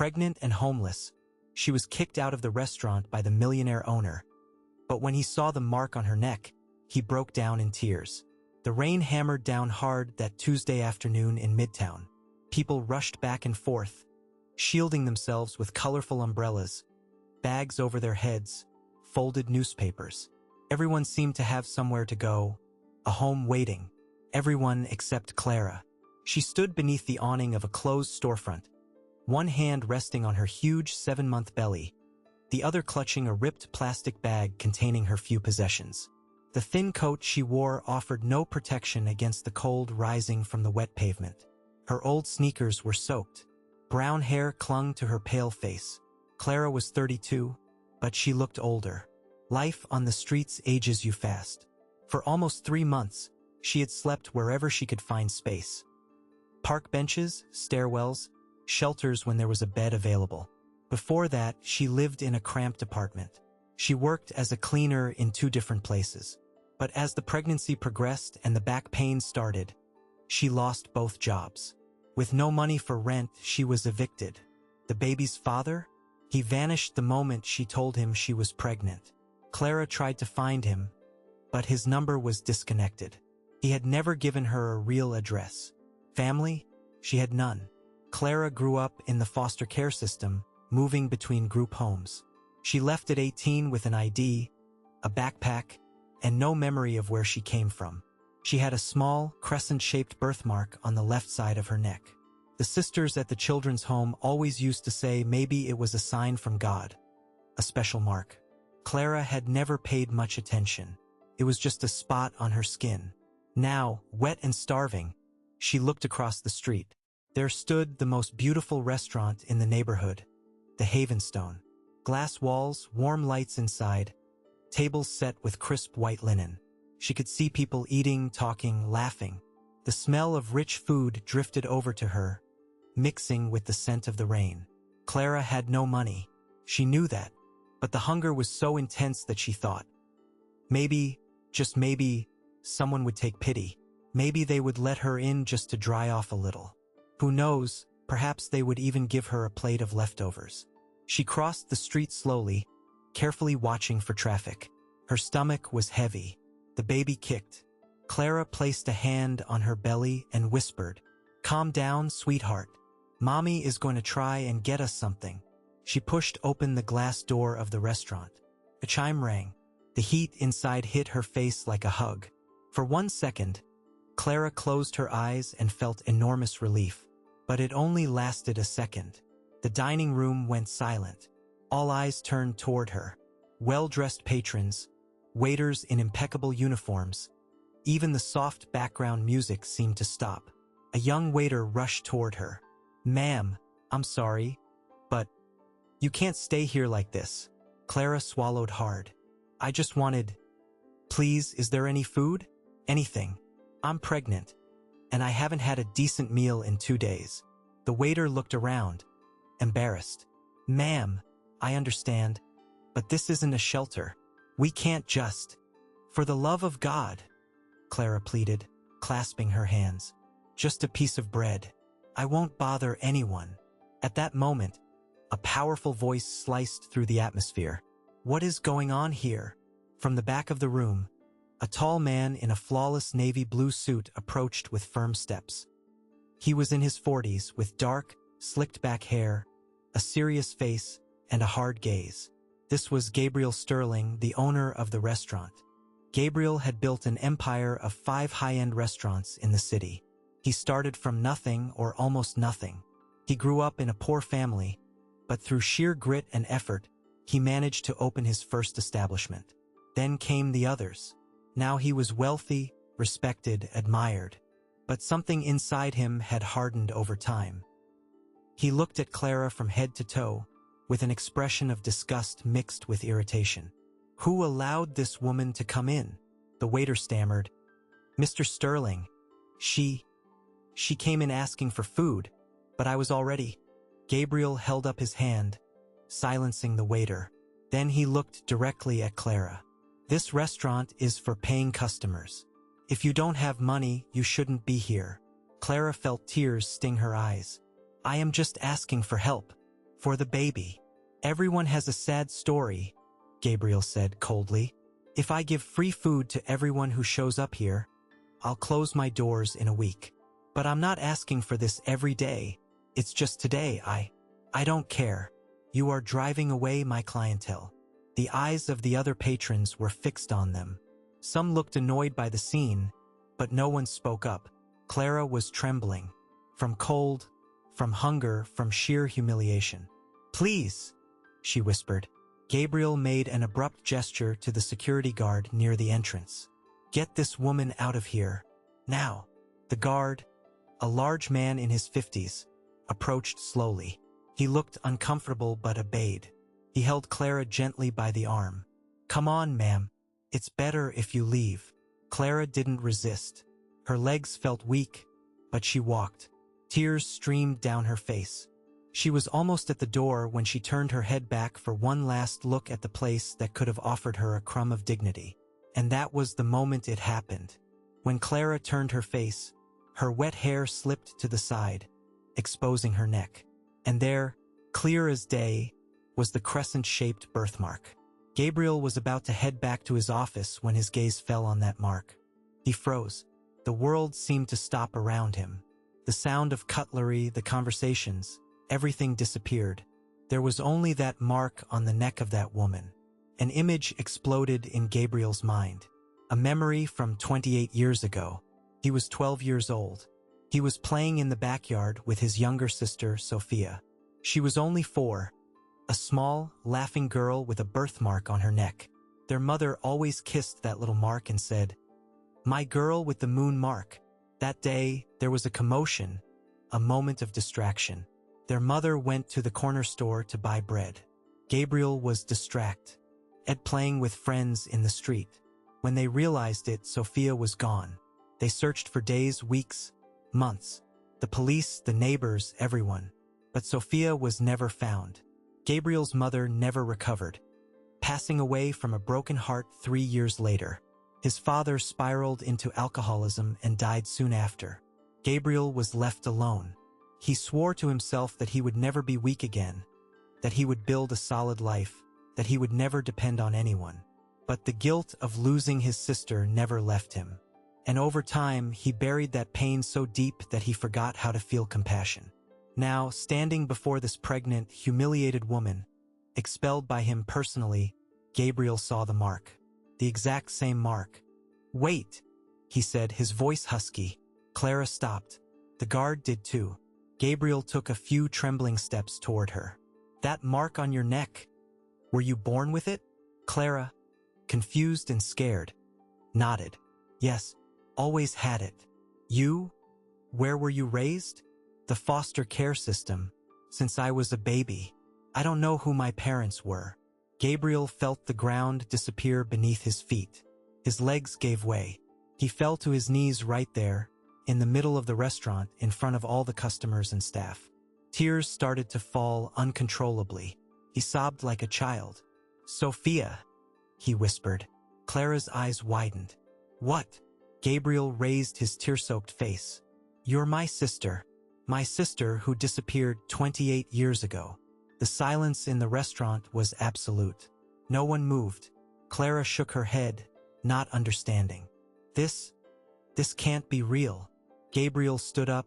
Pregnant and homeless, she was kicked out of the restaurant by the millionaire owner. But when he saw the mark on her neck, he broke down in tears. The rain hammered down hard that Tuesday afternoon in Midtown. People rushed back and forth, shielding themselves with colorful umbrellas, bags over their heads, folded newspapers. Everyone seemed to have somewhere to go, a home waiting. Everyone except Clara. She stood beneath the awning of a closed storefront, one hand resting on her huge 7-month belly, the other clutching a ripped plastic bag containing her few possessions. The thin coat she wore offered no protection against the cold rising from the wet pavement. Her old sneakers were soaked. Brown hair clung to her pale face. Clara was 32, but she looked older. Life on the streets ages you fast. For almost 3 months, she had slept wherever she could find space. Park benches, stairwells, shelters when there was a bed available. Before that, she lived in a cramped apartment. She worked as a cleaner in 2 different places. But as the pregnancy progressed and the back pain started, she lost both jobs. With no money for rent, she was evicted. The baby's father? He vanished the moment she told him she was pregnant. Clara tried to find him, but his number was disconnected. He had never given her a real address. Family? She had none. Clara grew up in the foster care system, moving between group homes. She left at 18 with an ID, a backpack, and no memory of where she came from. She had a small, crescent-shaped birthmark on the left side of her neck. The sisters at the children's home always used to say maybe it was a sign from God, a special mark. Clara had never paid much attention. It was just a spot on her skin. Now, wet and starving, she looked across the street. There stood the most beautiful restaurant in the neighborhood, the Havenstone. Glass walls, warm lights inside, tables set with crisp white linen. She could see people eating, talking, laughing. The smell of rich food drifted over to her, mixing with the scent of the rain. Clara had no money. She knew that, but the hunger was so intense that she thought, maybe, just maybe, someone would take pity. Maybe they would let her in just to dry off a little. Who knows, perhaps they would even give her a plate of leftovers. She crossed the street slowly, carefully watching for traffic. Her stomach was heavy. The baby kicked. Clara placed a hand on her belly and whispered, "Calm down, sweetheart. Mommy is going to try and get us something." She pushed open the glass door of the restaurant. A chime rang. The heat inside hit her face like a hug. For 1 second, Clara closed her eyes and felt enormous relief. But it only lasted a second. The dining room went silent. All eyes turned toward her. Well-dressed patrons, waiters in impeccable uniforms. Even the soft background music seemed to stop. A young waiter rushed toward her. "Ma'am, I'm sorry, but you can't stay here like this." Clara swallowed hard. "I just wanted... Please, is there any food? Anything. I'm pregnant, and I haven't had a decent meal in 2 days." The waiter looked around, embarrassed. "Ma'am, I understand, but this isn't a shelter. We can't just..." "For the love of God," Clara pleaded, clasping her hands. "Just a piece of bread. I won't bother anyone." At that moment, a powerful voice sliced through the atmosphere. "What is going on here?" From the back of the room, a tall man in a flawless navy blue suit approached with firm steps. He was in his 40s, with dark, slicked-back hair, a serious face, and a hard gaze. This was Gabriel Sterling, the owner of the restaurant. Gabriel had built an empire of 5 high-end restaurants in the city. He started from nothing or almost nothing. He grew up in a poor family, but through sheer grit and effort, he managed to open his first establishment. Then came the others. Now he was wealthy, respected, admired. But something inside him had hardened over time. He looked at Clara from head to toe, with an expression of disgust mixed with irritation. "Who allowed this woman to come in?" The waiter stammered. "Mr. Sterling, she came in asking for food, but I was already..." Gabriel held up his hand, silencing the waiter. Then he looked directly at Clara. "This restaurant is for paying customers. If you don't have money, you shouldn't be here." Clara felt tears sting her eyes. "I am just asking for help. For the baby. Everyone has a sad story, Gabriel said coldly. If I give free food to everyone who shows up here, I'll close my doors in a week. But I'm not asking for this every day. It's just today. I don't care. You are driving away my clientele. The eyes of the other patrons were fixed on them. Some looked annoyed by the scene, but no one spoke up. Clara was trembling. From cold, from hunger, from sheer humiliation. Please, she whispered. Gabriel made an abrupt gesture to the security guard near the entrance. Get this woman out of here. Now. The guard, a large man in his 50s, approached slowly. He looked uncomfortable but obeyed. He held Clara gently by the arm. Come on, ma'am. It's better if you leave. Clara didn't resist. Her legs felt weak, but she walked. Tears streamed down her face. She was almost at the door when she turned her head back for one last look at the place that could have offered her a crumb of dignity. And that was the moment it happened. When Clara turned her face, her wet hair slipped to the side, exposing her neck. And there, clear as day, was the crescent-shaped birthmark. Gabriel was about to head back to his office when his gaze fell on that mark. He froze. The world seemed to stop around him. The sound of cutlery, the conversations, everything disappeared. There was only that mark on the neck of that woman. An image exploded in Gabriel's mind. A memory from 28 years ago. He was 12 years old. He was playing in the backyard with his younger sister, Sophia. She was only 4, a small, laughing girl with a birthmark on her neck. Their mother always kissed that little mark and said, "My girl with the moon mark." That day, there was a commotion, a moment of distraction. Their mother went to the corner store to buy bread. Gabriel was distracted, playing with friends in the street. When they realized it, Sophia was gone. They searched for days, weeks, months. The police, the neighbors, everyone. But Sophia was never found. Gabriel's mother never recovered, passing away from a broken heart 3 years later. His father spiraled into alcoholism and died soon after. Gabriel was left alone. He swore to himself that he would never be weak again, that he would build a solid life, that he would never depend on anyone. But the guilt of losing his sister never left him. And over time, he buried that pain so deep that he forgot how to feel compassion. Now, standing before this pregnant, humiliated woman, expelled by him personally, Gabriel saw the mark. The exact same mark. "Wait," he said, his voice husky. Clara stopped. The guard did too. Gabriel took a few trembling steps toward her. "That mark on your neck, were you born with it?" Clara, confused and scared, nodded. "Yes, always had it." "You? Where were you raised?" "The foster care system, since I was a baby. I don't know who my parents were." Gabriel felt the ground disappear beneath his feet. His legs gave way. He fell to his knees right there, in the middle of the restaurant, in front of all the customers and staff. Tears started to fall uncontrollably. He sobbed like a child. "Sophia," he whispered. Clara's eyes widened. "What?" Gabriel raised his tear-soaked face. "You're my sister who disappeared 28 years ago." The silence in the restaurant was absolute. No one moved. Clara shook her head, not understanding. This can't be real." Gabriel stood up,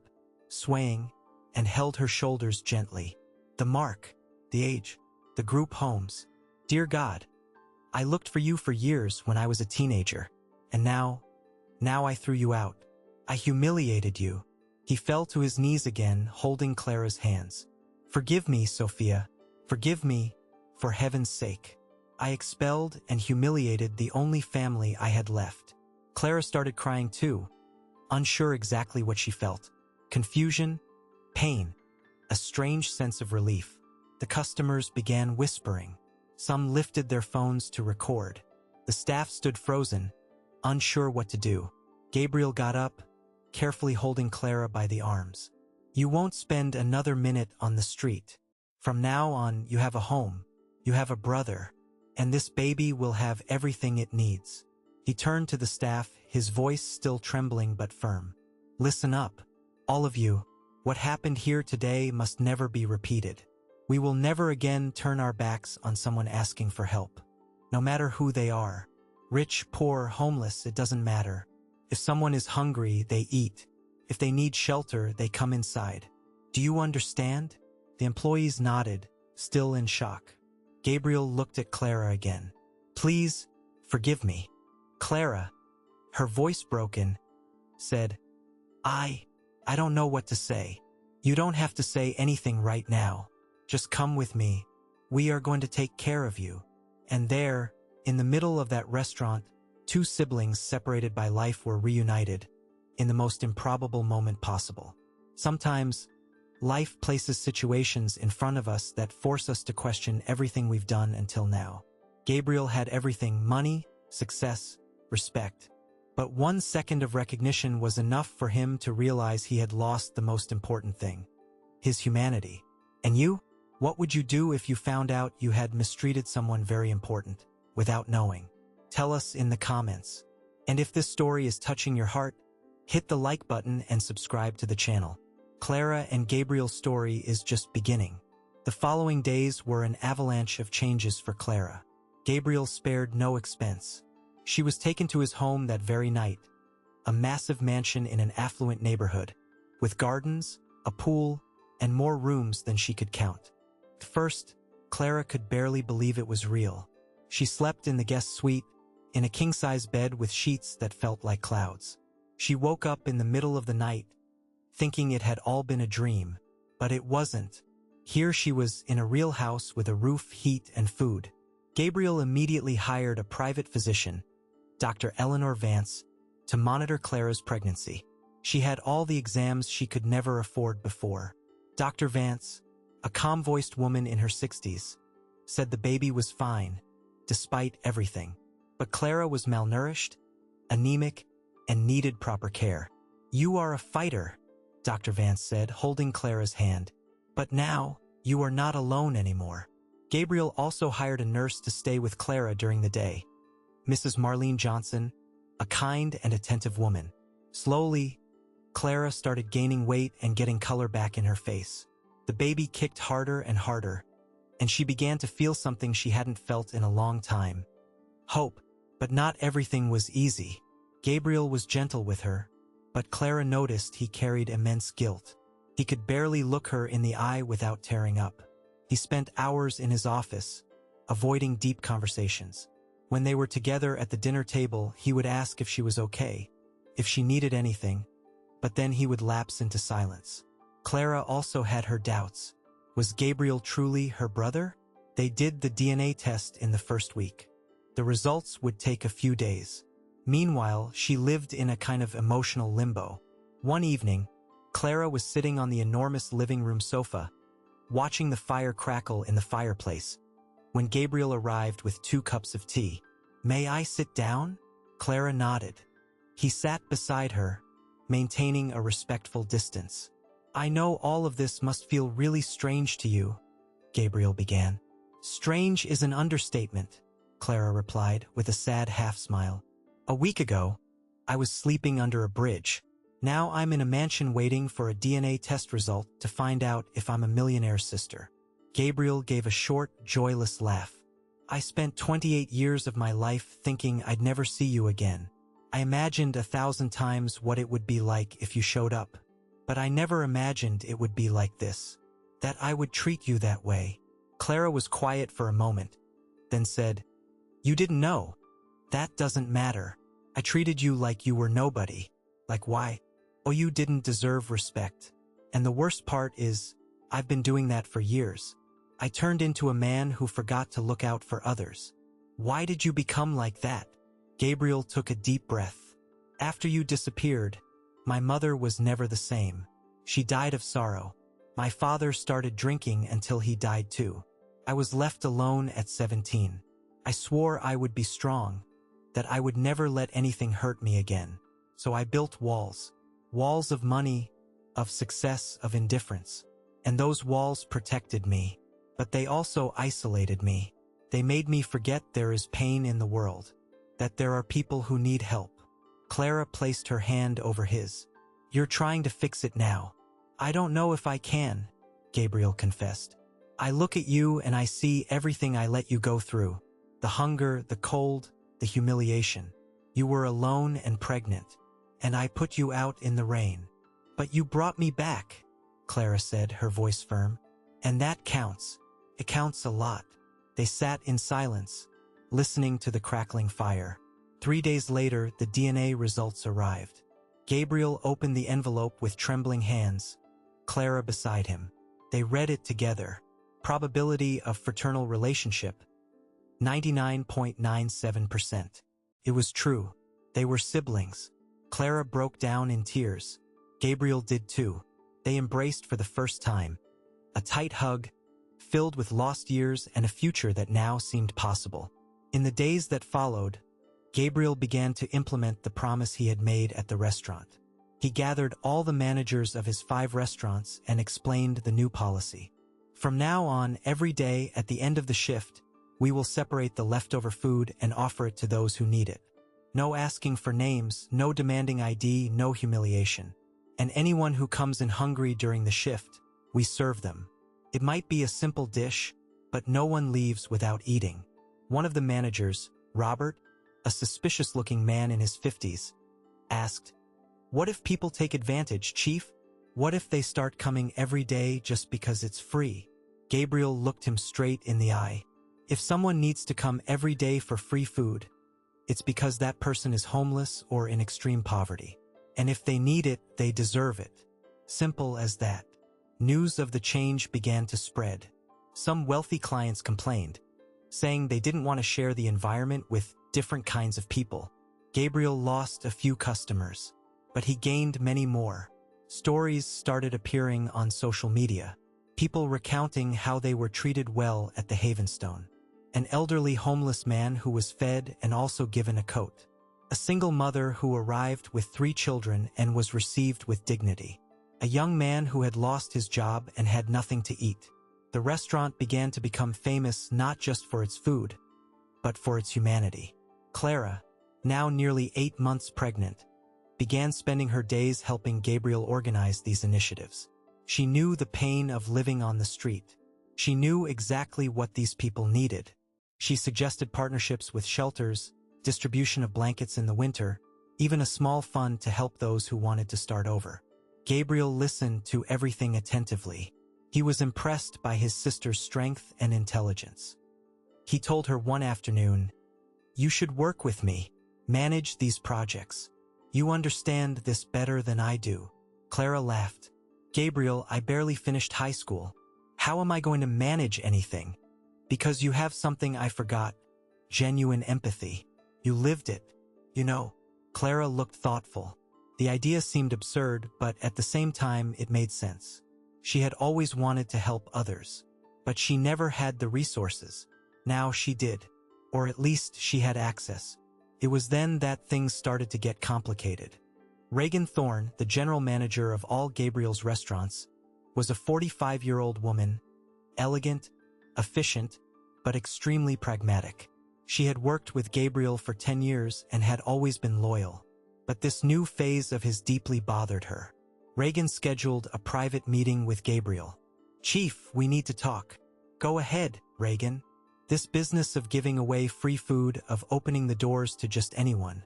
swaying, and held her shoulders gently. "The mark, the age, the group homes. Dear God, I looked for you for years when I was a teenager, and now I threw you out. I humiliated you." He fell to his knees again, holding Clara's hands. "Forgive me, Sophia. Forgive me, for heaven's sake. I expelled and humiliated the only family I had left." Clara started crying too, unsure exactly what she felt. Confusion, pain, a strange sense of relief. The customers began whispering. Some lifted their phones to record. The staff stood frozen, unsure what to do. Gabriel got up, carefully holding Clara by the arms. "You won't spend another minute on the street. From now on, you have a home, you have a brother, and this baby will have everything it needs." He turned to the staff, his voice still trembling but firm. "Listen up, all of you. What happened here today must never be repeated. We will never again turn our backs on someone asking for help. No matter who they are. Rich, poor, homeless, it doesn't matter. If someone is hungry, they eat. If they need shelter, they come inside. Do you understand? The employees nodded, still in shock. Gabriel looked at Clara again. Please, forgive me. Clara, her voice broken, said, I don't know what to say. You don't have to say anything right now. Just come with me. We are going to take care of you. And there, in the middle of that restaurant, two siblings separated by life were reunited in the most improbable moment possible. Sometimes, life places situations in front of us that force us to question everything we've done until now. Gabriel had everything: money, success, respect. But 1 second of recognition was enough for him to realize he had lost the most important thing: his humanity. And you? What would you do if you found out you had mistreated someone very important, without knowing? Tell us in the comments. And if this story is touching your heart, hit the like button and subscribe to the channel. Clara and Gabriel's story is just beginning. The following days were an avalanche of changes for Clara. Gabriel spared no expense. She was taken to his home that very night, a massive mansion in an affluent neighborhood, with gardens, a pool, and more rooms than she could count. At first, Clara could barely believe it was real. She slept in the guest suite, in a king-size bed with sheets that felt like clouds. She woke up in the middle of the night, thinking it had all been a dream, but it wasn't. Here she was in a real house with a roof, heat, and food. Gabriel immediately hired a private physician, Dr. Eleanor Vance, to monitor Clara's pregnancy. She had all the exams she could never afford before. Dr. Vance, a calm-voiced woman in her 60s, said the baby was fine, despite everything. But Clara was malnourished, anemic, and needed proper care. You are a fighter, Dr. Vance said, holding Clara's hand. But now, you are not alone anymore. Gabriel also hired a nurse to stay with Clara during the day. Mrs. Marlene Johnson, a kind and attentive woman. Slowly, Clara started gaining weight and getting color back in her face. The baby kicked harder and harder, and she began to feel something she hadn't felt in a long time. Hope, but not everything was easy. Gabriel was gentle with her, but Clara noticed he carried immense guilt. He could barely look her in the eye without tearing up. He spent hours in his office, avoiding deep conversations. When they were together at the dinner table, he would ask if she was okay, if she needed anything, but then he would lapse into silence. Clara also had her doubts. Was Gabriel truly her brother? They did the DNA test in the first week. The results would take a few days. Meanwhile, she lived in a kind of emotional limbo. One evening, Clara was sitting on the enormous living room sofa, watching the fire crackle in the fireplace, when Gabriel arrived with 2 cups of tea. May I sit down? Clara nodded. He sat beside her, maintaining a respectful distance. I know all of this must feel really strange to you, Gabriel began. Strange is an understatement, Clara replied with a sad half-smile. A week ago, I was sleeping under a bridge. Now I'm in a mansion waiting for a DNA test result to find out if I'm a millionaire's sister. Gabriel gave a short, joyless laugh. I spent 28 years of my life thinking I'd never see you again. I imagined 1,000 times what it would be like if you showed up. But I never imagined it would be like this, that I would treat you that way. Clara was quiet for a moment, then said, You didn't know. That doesn't matter. I treated you like you were nobody. Like why? Oh, you didn't deserve respect. And the worst part is, I've been doing that for years. I turned into a man who forgot to look out for others. Why did you become like that? Gabriel took a deep breath. After you disappeared, my mother was never the same. She died of sorrow. My father started drinking until he died too. I was left alone at 17. I swore I would be strong, that I would never let anything hurt me again. So I built walls. Walls of money, of success, of indifference. And those walls protected me. But they also isolated me. They made me forget there is pain in the world, that there are people who need help. Clara placed her hand over his. You're trying to fix it now. I don't know if I can, Gabriel confessed. I look at you and I see everything I let you go through. The hunger, the cold, the humiliation. You were alone and pregnant, and I put you out in the rain. But you brought me back, Clara said, her voice firm. And that counts. It counts a lot. They sat in silence, listening to the crackling fire. 3 days later, the DNA results arrived. Gabriel opened the envelope with trembling hands, Clara beside him. They read it together. Probability of fraternal relationship, 99.97%. It was true. They were siblings. Clara broke down in tears. Gabriel did too. They embraced for the first time. A tight hug, filled with lost years and a future that now seemed possible. In the days that followed, Gabriel began to implement the promise he had made at the restaurant. He gathered all the managers of his 5 restaurants and explained the new policy. From now on, every day at the end of the shift, we will separate the leftover food and offer it to those who need it. No asking for names, no demanding ID, no humiliation. And anyone who comes in hungry during the shift, we serve them. It might be a simple dish, but no one leaves without eating. One of the managers, Robert, a suspicious-looking man in his 50s, asked, "What if people take advantage, Chief? What if they start coming every day just because it's free?" Gabriel looked him straight in the eye. If someone needs to come every day for free food, it's because that person is homeless or in extreme poverty. And if they need it, they deserve it. Simple as that. News of the change began to spread. Some wealthy clients complained, saying they didn't want to share the environment with different kinds of people. Gabriel lost a few customers, but he gained many more. Stories started appearing on social media, people recounting how they were treated well at the Havenstone. An elderly homeless man who was fed and also given a coat. A single mother who arrived with 3 children and was received with dignity. A young man who had lost his job and had nothing to eat. The restaurant began to become famous not just for its food, but for its humanity. Clara, now nearly 8 months pregnant, began spending her days helping Gabriel organize these initiatives. She knew the pain of living on the street. She knew exactly what these people needed. She suggested partnerships with shelters, distribution of blankets in the winter, even a small fund to help those who wanted to start over. Gabriel listened to everything attentively. He was impressed by his sister's strength and intelligence. He told her one afternoon, "You should work with me, manage these projects. You understand this better than I do." Clara laughed. "Gabriel, I barely finished high school. How am I going to manage anything? Because you have something I forgot, genuine empathy. You lived it, you know." Clara looked thoughtful. The idea seemed absurd, but at the same time it made sense. She had always wanted to help others, but she never had the resources. Now she did, or at least she had access. It was then that things started to get complicated. Reagan Thorne, the general manager of all Gabriel's restaurants, was a 45-year-old woman, elegant, efficient, but extremely pragmatic. She had worked with Gabriel for 10 years and had always been loyal. But this new phase of his deeply bothered her. Reagan scheduled a private meeting with Gabriel. "Chief, we need to talk." "Go ahead, Reagan. This business of giving away free food, of opening the doors to just anyone,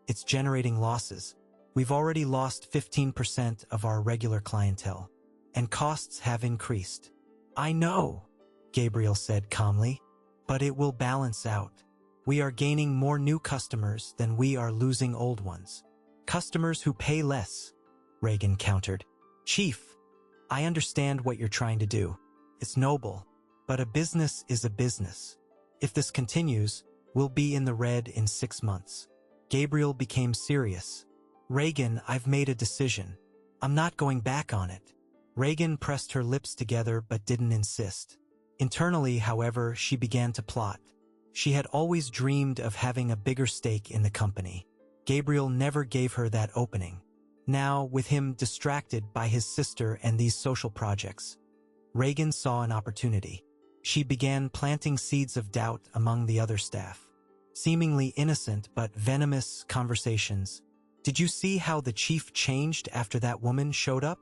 it's generating losses. We've already lost 15% of our regular clientele, and costs have increased." "I know," Gabriel said calmly, "but it will balance out. We are gaining more new customers than we are losing old ones." "Customers who pay less," Reagan countered. "Chief, I understand what you're trying to do. It's noble, but a business is a business. If this continues, we'll be in the red in 6 months." Gabriel became serious. "Reagan, I've made a decision. I'm not going back on it." Reagan pressed her lips together but didn't insist. Internally, however, she began to plot. She had always dreamed of having a bigger stake in the company. Gabriel never gave her that opening. Now, with him distracted by his sister and these social projects, Reagan saw an opportunity. She began planting seeds of doubt among the other staff. Seemingly innocent but venomous conversations. "Did you see how the chief changed after that woman showed up?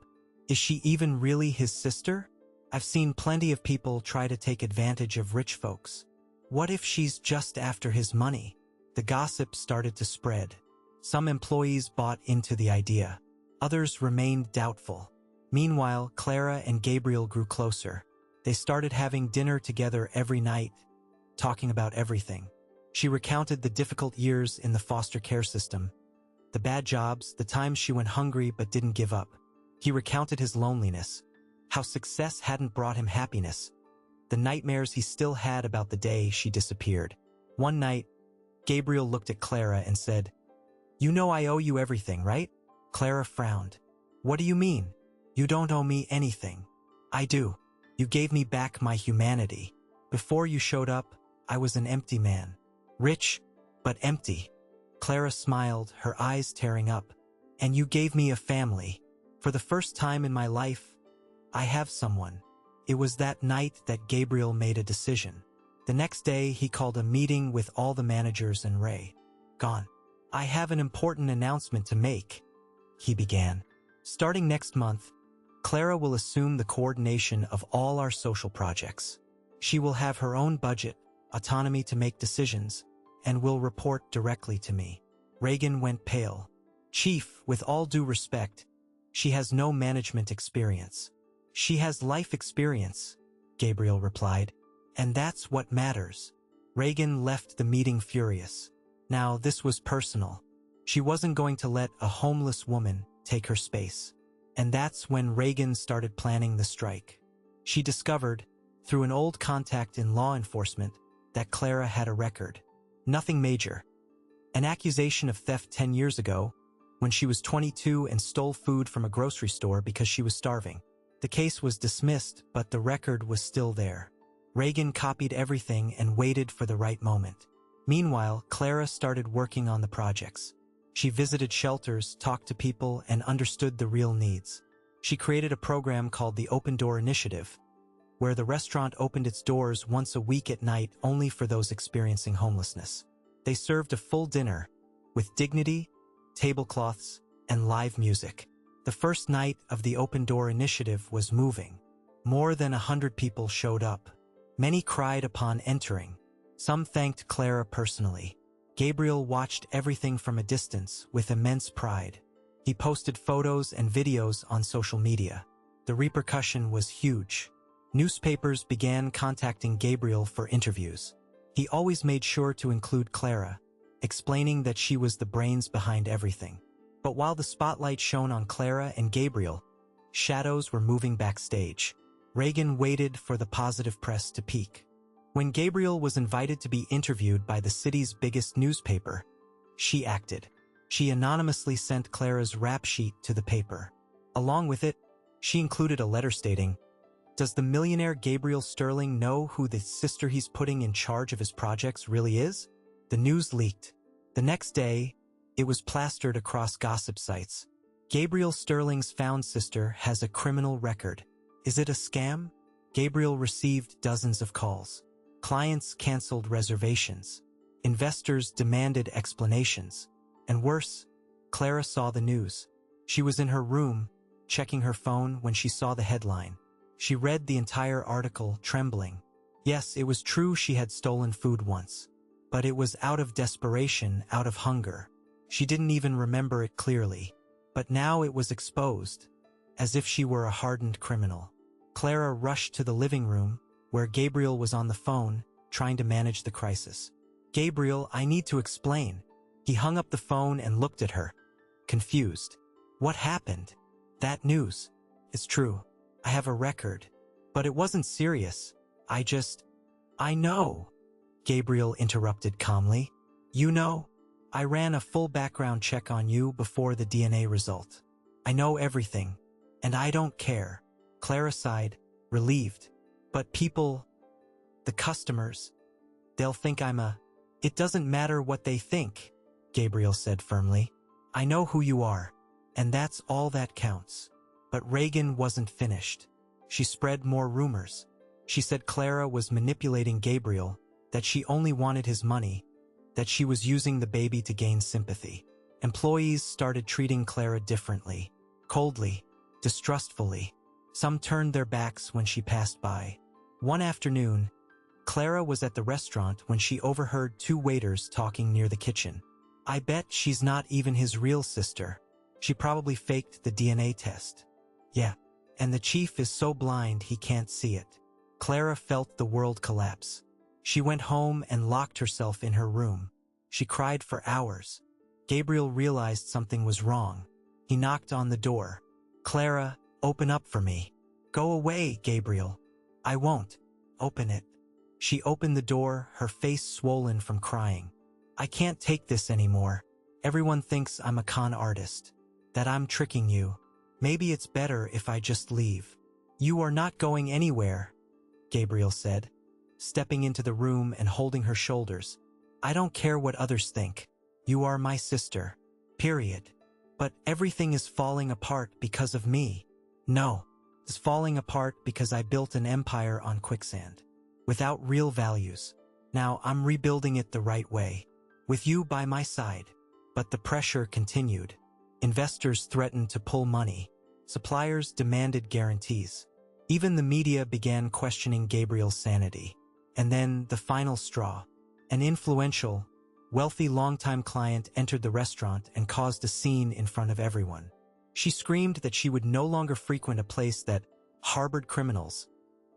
Is she even really his sister?" I've seen plenty of people try to take advantage of rich folks. What if she's just after his money? The gossip started to spread. Some employees bought into the idea. Others remained doubtful. Meanwhile, Clara and Gabriel grew closer. They started having dinner together every night, talking about everything. She recounted the difficult years in the foster care system, the bad jobs, the times she went hungry but didn't give up. He recounted his loneliness, how success hadn't brought him happiness, the nightmares he still had about the day she disappeared. One night, Gabriel looked at Clara and said, "You know I owe you everything, right?" Clara frowned. "What do you mean? You don't owe me anything." "I do. You gave me back my humanity. Before you showed up, I was an empty man. Rich, but empty." Clara smiled, her eyes tearing up. "And you gave me a family. For the first time in my life, I have someone." It was that night that Gabriel made a decision. The next day, he called a meeting with all the managers and Ray. "Gone. I have an important announcement to make," he began. "Starting next month, Clara will assume the coordination of all our social projects. She will have her own budget, autonomy to make decisions, and will report directly to me." Reagan went pale. "Chief, with all due respect, she has no management experience." "She has life experience," Gabriel replied, "and that's what matters." Reagan left the meeting furious. Now, this was personal. She wasn't going to let a homeless woman take her space. And that's when Reagan started planning the strike. She discovered, through an old contact in law enforcement, that Clara had a record. Nothing major. An accusation of theft 10 years ago, when she was 22 and stole food from a grocery store because she was starving. The case was dismissed, but the record was still there. Reagan copied everything and waited for the right moment. Meanwhile, Clara started working on the projects. She visited shelters, talked to people, and understood the real needs. She created a program called the Open Door Initiative, where the restaurant opened its doors once a week at night only for those experiencing homelessness. They served a full dinner, with dignity, tablecloths, and live music. The first night of the Open Door Initiative was moving. More than 100 people showed up. Many cried upon entering. Some thanked Clara personally. Gabriel watched everything from a distance with immense pride. He posted photos and videos on social media. The repercussion was huge. Newspapers began contacting Gabriel for interviews. He always made sure to include Clara, explaining that she was the brains behind everything. But while the spotlight shone on Clara and Gabriel, shadows were moving backstage. Reagan waited for the positive press to peak. When Gabriel was invited to be interviewed by the city's biggest newspaper, she acted. She anonymously sent Clara's rap sheet to the paper. Along with it, she included a letter stating, "Does the millionaire Gabriel Sterling know who the sister he's putting in charge of his projects really is?" The news leaked. The next day, it was plastered across gossip sites. "Gabriel Sterling's found sister has a criminal record. Is it a scam?" Gabriel received dozens of calls. Clients canceled reservations. Investors demanded explanations. And worse, Clara saw the news. She was in her room, checking her phone when she saw the headline. She read the entire article, trembling. Yes, it was true she had stolen food once. But it was out of desperation, out of hunger. She didn't even remember it clearly. But now it was exposed, as if she were a hardened criminal. Clara rushed to the living room, where Gabriel was on the phone, trying to manage the crisis. "Gabriel, I need to explain." He hung up the phone and looked at her, confused. "What happened?" "That news. It's true. I have a record. But it wasn't serious. I know," Gabriel interrupted calmly. "You know, I ran a full background check on you before the DNA result. I know everything, and I don't care." Clara sighed, relieved. "But people, the customers, they'll think It doesn't matter what they think," Gabriel said firmly. "I know who you are, and that's all that counts." But Reagan wasn't finished. She spread more rumors. She said Clara was manipulating Gabriel, that she only wanted his money, that she was using the baby to gain sympathy. Employees started treating Clara differently, coldly, distrustfully. Some turned their backs when she passed by. One afternoon, Clara was at the restaurant when she overheard two waiters talking near the kitchen. "I bet she's not even his real sister. She probably faked the DNA test." "Yeah, and the chief is so blind he can't see it." Clara felt the world collapse. She went home and locked herself in her room. She cried for hours. Gabriel realized something was wrong. He knocked on the door. "Clara, open up for me." "Go away, Gabriel." "I won't. Open it." She opened the door, her face swollen from crying. "I can't take this anymore. Everyone thinks I'm a con artist, that I'm tricking you. Maybe it's better if I just leave." "You are not going anywhere," Gabriel said, stepping into the room and holding her shoulders. "I don't care what others think. You are my sister. Period. But everything is falling apart because of me." "No, it's falling apart because I built an empire on quicksand, without real values. Now I'm rebuilding it the right way, with you by my side." But the pressure continued. Investors threatened to pull money. Suppliers demanded guarantees. Even the media began questioning Gabriel's sanity. And then the final straw. An influential, wealthy longtime client entered the restaurant and caused a scene in front of everyone. She screamed that she would no longer frequent a place that harbored criminals,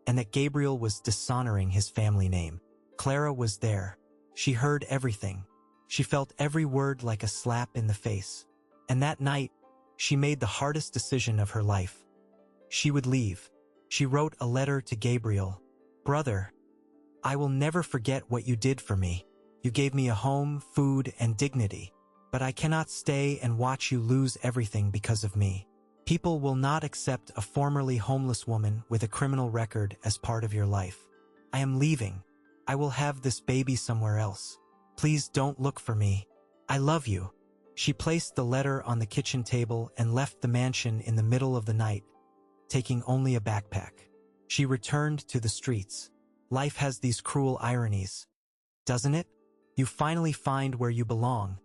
and that Gabriel was dishonoring his family name. Clara was there. She heard everything. She felt every word like a slap in the face. And that night, she made the hardest decision of her life. She would leave. She wrote a letter to Gabriel. "Brother, I will never forget what you did for me. You gave me a home, food, and dignity. But I cannot stay and watch you lose everything because of me. People will not accept a formerly homeless woman with a criminal record as part of your life. I am leaving. I will have this baby somewhere else. Please don't look for me. I love you." She placed the letter on the kitchen table and left the mansion in the middle of the night, taking only a backpack. She returned to the streets. Life has these cruel ironies, doesn't it? You finally find where you belong,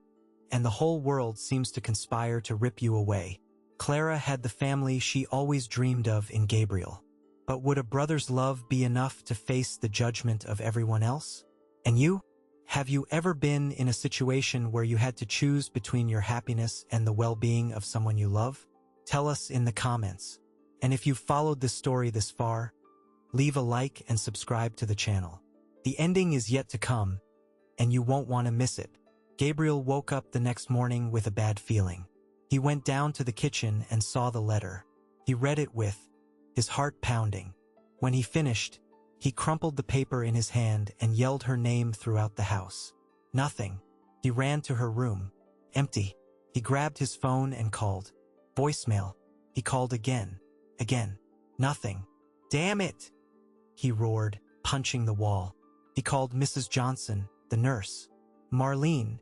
and the whole world seems to conspire to rip you away. Clara had the family she always dreamed of in Gabriel. But would a brother's love be enough to face the judgment of everyone else? And you? Have you ever been in a situation where you had to choose between your happiness and the well-being of someone you love? Tell us in the comments. And if you've followed this story this far, leave a like and subscribe to the channel. The ending is yet to come, and you won't want to miss it. Gabriel woke up the next morning with a bad feeling. He went down to the kitchen and saw the letter. He read it with his heart pounding. When he finished, he crumpled the paper in his hand and yelled her name throughout the house. Nothing. He ran to her room. Empty. He grabbed his phone and called. Voicemail. He called again. Again. Nothing. "Damn it!" he roared, punching the wall. He called Mrs. Johnson, the nurse. "Marlene,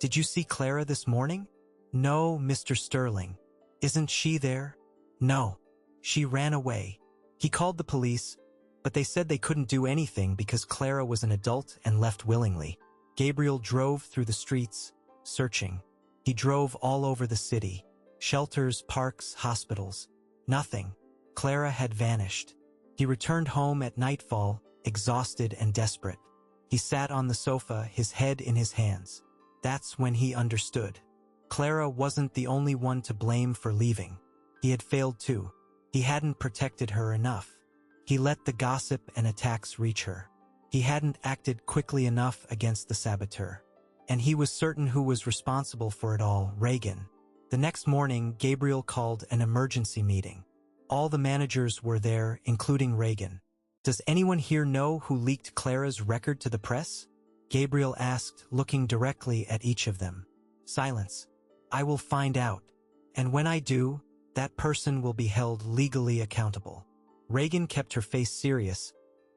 did you see Clara this morning?" "No, Mr. Sterling. Isn't she there?" "No. She ran away." He called the police, but they said they couldn't do anything because Clara was an adult and left willingly. Gabriel drove through the streets, searching. He drove all over the city. Shelters, parks, hospitals. Nothing. Clara had vanished. He returned home at nightfall, exhausted and desperate. He sat on the sofa, his head in his hands. That's when he understood. Clara wasn't the only one to blame for leaving. He had failed too. He hadn't protected her enough. He let the gossip and attacks reach her. He hadn't acted quickly enough against the saboteur. And he was certain who was responsible for it all, Reagan. The next morning, Gabriel called an emergency meeting. All the managers were there, including Reagan. "Does anyone here know who leaked Clara's record to the press?" Gabriel asked, looking directly at each of them. Silence. "I will find out. And when I do, that person will be held legally accountable." Reagan kept her face serious,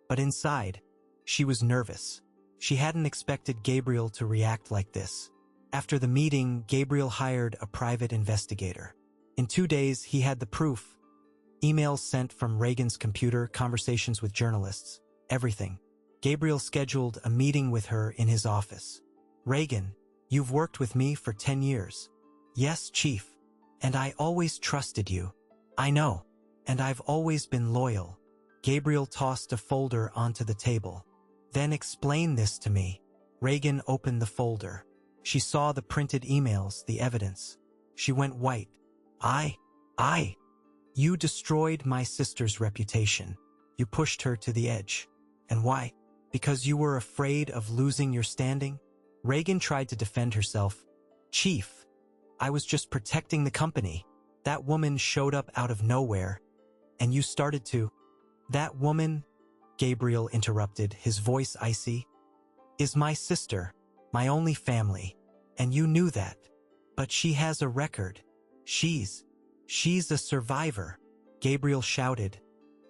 but inside, she was nervous. She hadn't expected Gabriel to react like this. After the meeting, Gabriel hired a private investigator. In 2 days, he had the proof. Emails sent from Reagan's computer, conversations with journalists, everything. Gabriel scheduled a meeting with her in his office. "Reagan, you've worked with me for 10 years. "Yes, Chief. And I always trusted you." "I know. And I've always been loyal. Gabriel tossed a folder onto the table. Then explain this to me. Reagan opened the folder. She saw the printed emails, the evidence. She went white. You destroyed my sister's reputation. You pushed her to the edge. And why? Because you were afraid of losing your standing? Reagan tried to defend herself. Chief, I was just protecting the company. That woman showed up out of nowhere. And you started to... That woman, Gabriel interrupted, his voice icy, is my sister, my only family. And you knew that. But she has a record. She's a survivor, Gabriel shouted,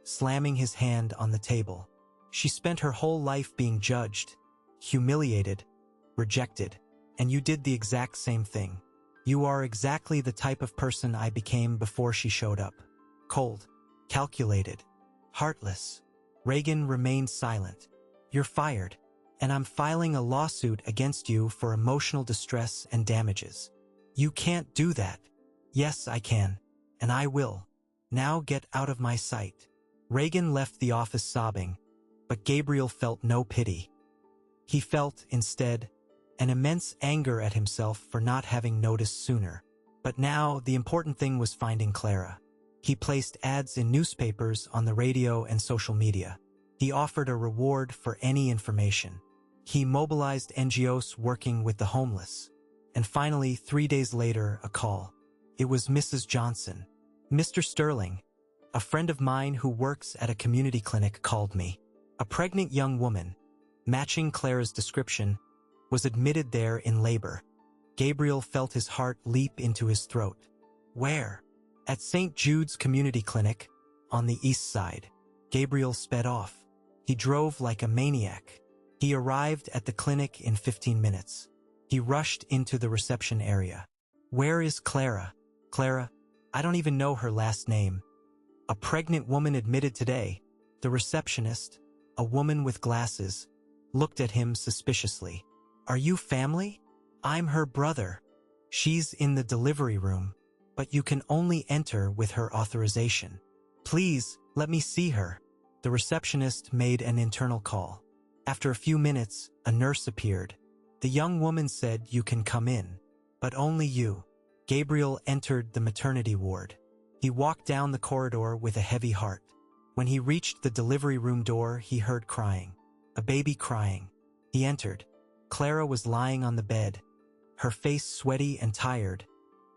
slamming his hand on the table. She spent her whole life being judged, humiliated, rejected, and you did the exact same thing. You are exactly the type of person I became before she showed up. Cold, calculated, heartless. Reagan remained silent. You're fired, and I'm filing a lawsuit against you for emotional distress and damages. You can't do that. Yes, I can. And I will. Now get out of my sight. Reagan left the office sobbing, but Gabriel felt no pity. He felt, instead, an immense anger at himself for not having noticed sooner. But now, the important thing was finding Clara. He placed ads in newspapers, on the radio, and social media. He offered a reward for any information. He mobilized NGOs working with the homeless. And finally, 3 days later, a call. It was Mrs. Johnson. Mr. Sterling, a friend of mine who works at a community clinic, called me. A pregnant young woman, matching Clara's description, was admitted there in labor. Gabriel felt his heart leap into his throat. Where? At St. Jude's Community Clinic, on the east side. Gabriel sped off. He drove like a maniac. He arrived at the clinic in 15 minutes. He rushed into the reception area. Where is Clara? Clara? I don't even know her last name. A pregnant woman admitted today. The receptionist, a woman with glasses, looked at him suspiciously. Are you family? I'm her brother. She's in the delivery room, but you can only enter with her authorization. Please, let me see her. The receptionist made an internal call. After a few minutes, a nurse appeared. The young woman said, you can come in, but only you. Gabriel entered the maternity ward. He walked down the corridor with a heavy heart. When he reached the delivery room door, he heard crying. A baby crying. He entered. Clara was lying on the bed, her face sweaty and tired,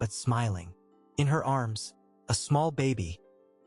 but smiling. In her arms, a small baby,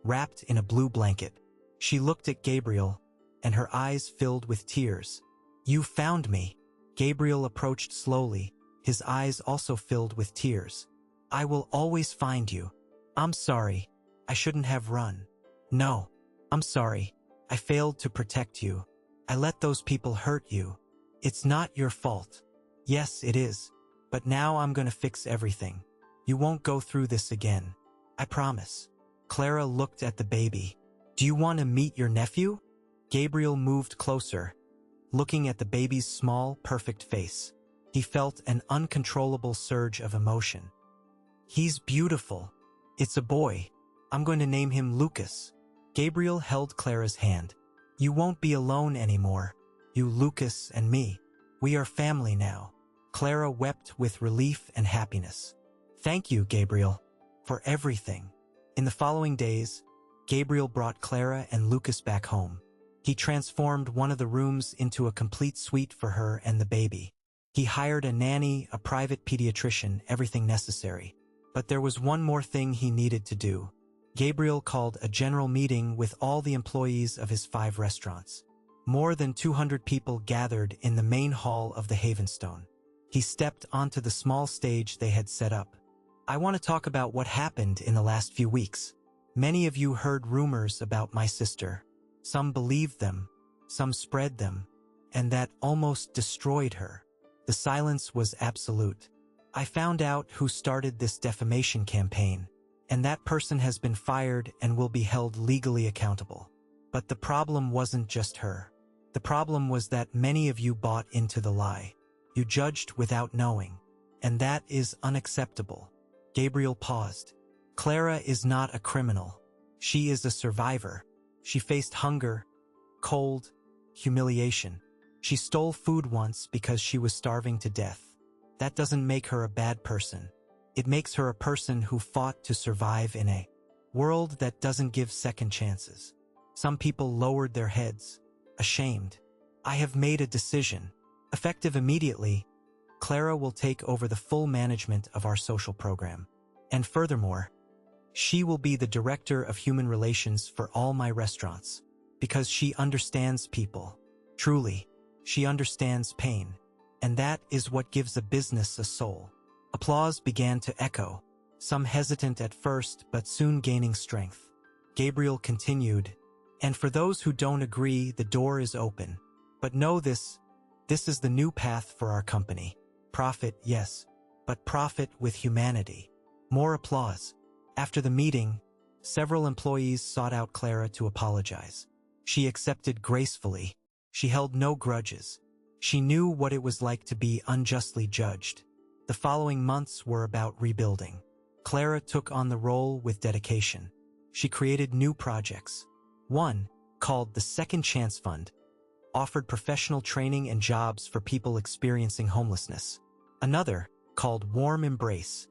wrapped in a blue blanket. She looked at Gabriel, and her eyes filled with tears. You found me. Gabriel approached slowly, his eyes also filled with tears. I will always find you. I'm sorry. I shouldn't have run. No. I'm sorry. I failed to protect you. I let those people hurt you. It's not your fault. Yes, it is. But now I'm gonna fix everything. You won't go through this again. I promise. Clara looked at the baby. Do you want to meet your nephew? Gabriel moved closer, looking at the baby's small, perfect face. He felt an uncontrollable surge of emotion. He's beautiful. It's a boy. I'm going to name him Lucas. Gabriel held Clara's hand. You won't be alone anymore. You, Lucas, and me. We are family now. Clara wept with relief and happiness. Thank you, Gabriel, for everything. In the following days, Gabriel brought Clara and Lucas back home. He transformed one of the rooms into a complete suite for her and the baby. He hired a nanny, a private pediatrician, everything necessary. But there was one more thing he needed to do. Gabriel called a general meeting with all the employees of his 5 restaurants. More than 200 people gathered in the main hall of the Havenstone. He stepped onto the small stage they had set up. I want to talk about what happened in the last few weeks. Many of you heard rumors about my sister. Some believed them, some spread them, and that almost destroyed her. The silence was absolute. I found out who started this defamation campaign, and that person has been fired and will be held legally accountable. But the problem wasn't just her. The problem was that many of you bought into the lie. You judged without knowing, and that is unacceptable. Gabriel paused. Clara is not a criminal. She is a survivor. She faced hunger, cold, humiliation. She stole food once because she was starving to death. That doesn't make her a bad person. It makes her a person who fought to survive in a world that doesn't give second chances. Some people lowered their heads, ashamed. I have made a decision. Effective immediately, Clara will take over the full management of our social program. And furthermore, she will be the director of human relations for all my restaurants. Because she understands people. Truly, she understands pain. And that is what gives a business a soul. Applause began to echo, some hesitant at first but soon gaining strength. Gabriel continued, and for those who don't agree, the door is open. But know this is the new path for our company. Profit, yes, but profit with humanity. More applause. After the meeting, several employees sought out Clara to apologize. She accepted gracefully. She held no grudges. She knew what it was like to be unjustly judged. The following months were about rebuilding. Clara took on the role with dedication. She created new projects. One, called the Second Chance Fund, offered professional training and jobs for people experiencing homelessness. Another, called Warm Embrace,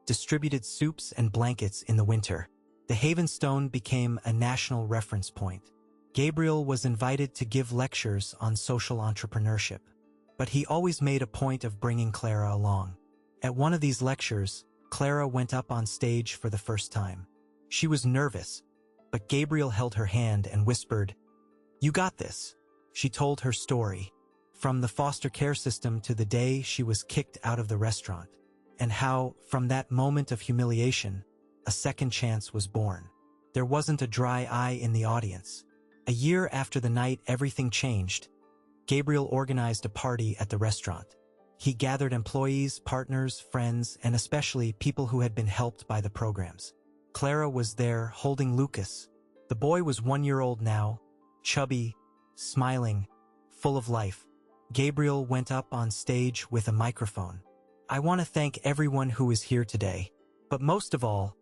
distributed soups and blankets in the winter. The Havenstone became a national reference point. Gabriel was invited to give lectures on social entrepreneurship, but he always made a point of bringing Clara along. At one of these lectures, Clara went up on stage for the first time. She was nervous, but Gabriel held her hand and whispered, "You got this." She told her story, from the foster care system to the day she was kicked out of the restaurant, and how, from that moment of humiliation, a second chance was born. There wasn't a dry eye in the audience. A year after the night everything changed, Gabriel organized a party at the restaurant. He gathered employees, partners, friends, and especially people who had been helped by the programs. Clara was there holding Lucas. The boy was 1 year old now, chubby, smiling, full of life. Gabriel went up on stage with a microphone. "I want to thank everyone who is here today, but most of all,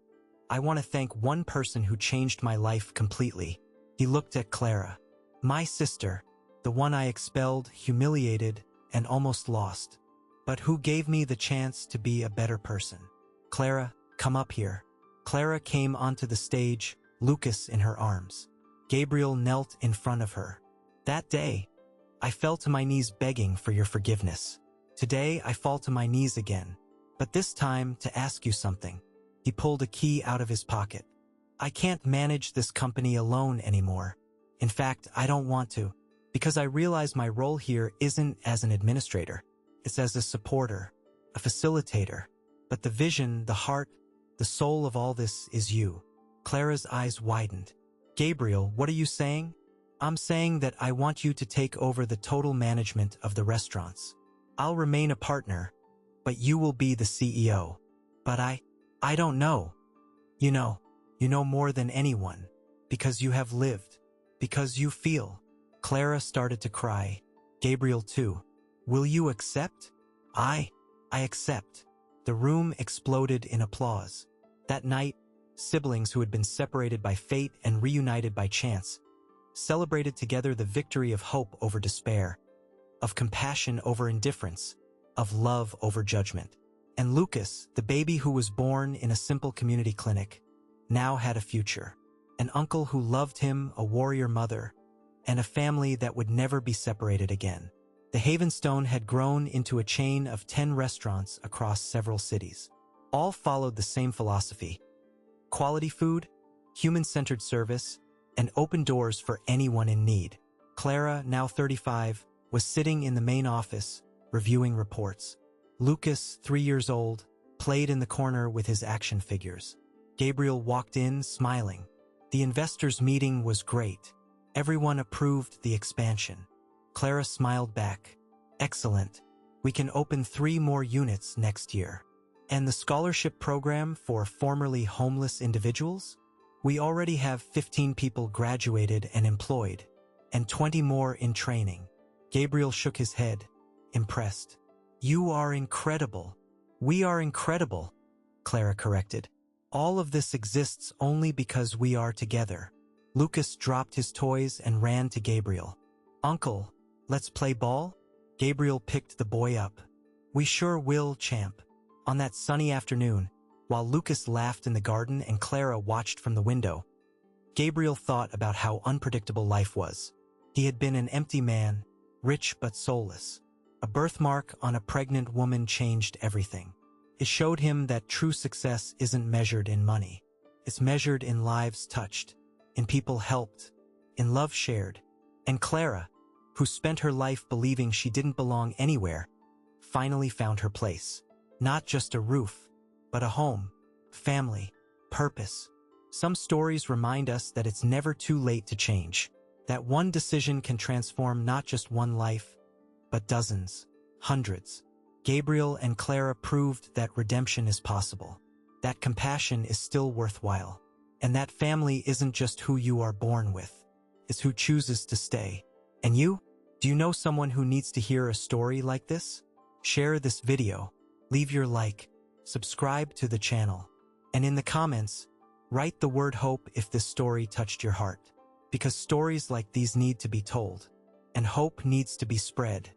I want to thank one person who changed my life completely." He looked at Clara. "My sister, the one I expelled, humiliated, and almost lost, but who gave me the chance to be a better person. Clara, come up here." Clara came onto the stage, Lucas in her arms. Gabriel knelt in front of her. "That day, I fell to my knees begging for your forgiveness. Today, I fall to my knees again, but this time to ask you something." He pulled a key out of his pocket. "I can't manage this company alone anymore. In fact, I don't want to, because I realize my role here isn't as an administrator. It's as a supporter, a facilitator. But the vision, the heart, the soul of all this is you." Clara's eyes widened. "Gabriel, what are you saying?" "I'm saying that I want you to take over the total management of the restaurants. I'll remain a partner, but you will be the CEO. But I don't know. You know more than anyone, because you have lived, because you feel." Clara started to cry. Gabriel too. "Will you accept?" I accept." The room exploded in applause. That night, siblings who had been separated by fate and reunited by chance celebrated together the victory of hope over despair, of compassion over indifference, of love over judgment. And Lucas, the baby who was born in a simple community clinic, now had a future. An uncle who loved him, a warrior mother, and a family that would never be separated again. The Havenstone had grown into a chain of 10 restaurants across several cities. All followed the same philosophy: quality food, human-centered service, and open doors for anyone in need. Clara, now 35, was sitting in the main office, reviewing reports. Lucas, 3 years old, played in the corner with his action figures. Gabriel walked in, smiling. The investors' meeting was great. Everyone approved the expansion. Clara smiled back. "Excellent. We can open 3 more units next year. And the scholarship program for formerly homeless individuals? We already have 15 people graduated and employed, and 20 more in training." Gabriel shook his head, impressed. "You are incredible." "We are incredible," Clara corrected. All of this exists only because we are together. Lucas dropped his toys and ran to Gabriel. Uncle, let's play ball? Gabriel picked the boy up. We sure will, champ. On that sunny afternoon, while Lucas laughed in the garden and Clara watched from the window, Gabriel thought about how unpredictable life was. He had been an empty man, rich but soulless. A birthmark on a pregnant woman changed everything. It showed him that true success isn't measured in money. It's measured in lives touched, in people helped, in love shared. And Clara, who spent her life believing she didn't belong anywhere, finally found her place. Not just a roof, but a home, family, purpose. Some stories remind us that it's never too late to change. That one decision can transform not just one life, but dozens, hundreds. Gabriel and Clara proved that redemption is possible, that compassion is still worthwhile, and that family isn't just who you are born with, it's who chooses to stay. And you? Do you know someone who needs to hear a story like this? Share this video, leave your like, subscribe to the channel, and in the comments, write the word hope if this story touched your heart. Because stories like these need to be told, and hope needs to be spread.